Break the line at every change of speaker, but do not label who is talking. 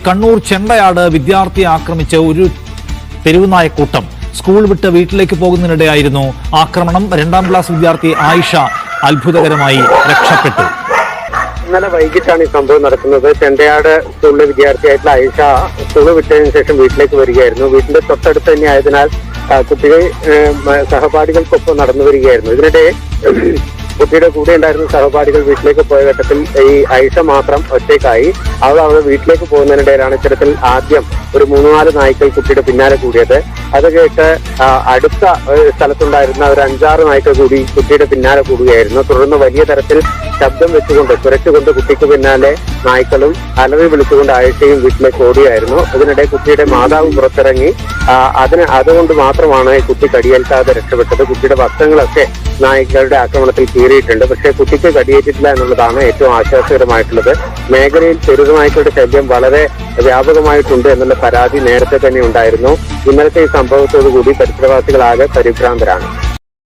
കണ്ണൂർ ചെണ്ടയാട് വിദ്യാർത്ഥിയെ ആക്രമിച്ച ഒരു തെരുവുനായക്കൂട്ടം സ്കൂൾ വിട്ട് വീട്ടിലേക്ക് പോകുന്നതിനിടെയായിരുന്നു ആക്രമണം. 2ാം ക്ലാസ് വിദ്യാർത്ഥി ആയിഷ അത്ഭുതകരമായി രക്ഷപ്പെട്ടു.
ഇന്നലെ വൈകിട്ടാണ് ഈ സംഭവം നടക്കുന്നത്. ചെണ്ടയാട് സ്കൂളിലെ വിദ്യാർത്ഥിയായിട്ടുള്ള ആയിഷ സ്കൂൾ വിട്ടതിന് ശേഷം വീട്ടിലേക്ക് വരികയായിരുന്നു. വീട്ടിന്റെ തൊട്ടടുത്ത് തന്നെ ആയതിനാൽ കുട്ടികൾ സഹപാഠികൾക്കൊപ്പം നടന്നു വരികയായിരുന്നു. ഇതിനിടെ കുട്ടിയുടെ കൂടെ ഉണ്ടായിരുന്ന സഹപാഠികൾ വീട്ടിലേക്ക് പോയ ഘട്ടത്തിൽ ഈ ആയിഷ മാത്രം ഒറ്റയ്ക്കായി. അവൾ വീട്ടിലേക്ക് പോകുന്നതിനിടയിലാണ് ഇത്തരത്തിൽ ആദ്യം ഒരു 3-4 നായ്ക്കൾ കുട്ടിയുടെ പിന്നാലെ കൂടിയത്. അത് കേട്ട് അടുത്ത സ്ഥലത്തുണ്ടായിരുന്ന ഒരു 5-6 നായ്ക്കൾ കൂടി കുട്ടിയുടെ പിന്നാലെ കൂടുകയായിരുന്നു. തുടർന്ന് വലിയ തരത്തിൽ ശബ്ദം വെച്ചുകൊണ്ട് കുരച്ചുകൊണ്ട് കുട്ടിക്ക് പിന്നാലെ നായ്ക്കളും അലറി വിളിച്ചുകൊണ്ട് ആയിഷയും വീട്ടിലേക്ക് ഓടുകയായിരുന്നു. ഇതിനിടെ കുട്ടിയുടെ മാതാവ് പുറത്തിറങ്ങി. അതുകൊണ്ട് മാത്രമാണ് ഈ കുട്ടി കടിയേൽക്കാതെ രക്ഷപ്പെട്ടത്. കുട്ടിയുടെ വസ്ത്രങ്ങളൊക്കെ നായ്ക്കളുടെ ആക്രമണത്തിൽ കീറിയിട്ടുണ്ട്. പക്ഷേ കുട്ടിക്ക് കടിയേറ്റിട്ടില്ല എന്നുള്ളതാണ് ഏറ്റവും ആശ്വാസകരമായിട്ടുള്ളത്. മേഖലയിൽ തെരുവ് നായ്ക്കളുടെ ശല്യം വളരെ വ്യാപകമായിട്ടുണ്ട് എന്നുള്ള പരാതി നേരത്തെ തന്നെ ഉണ്ടായിരുന്നു. ഇന്നലത്തെ ഈ സംഭവത്തോടുകൂടി പരിസരവാസികളാകെ പരിഭ്രാന്തരാണ്.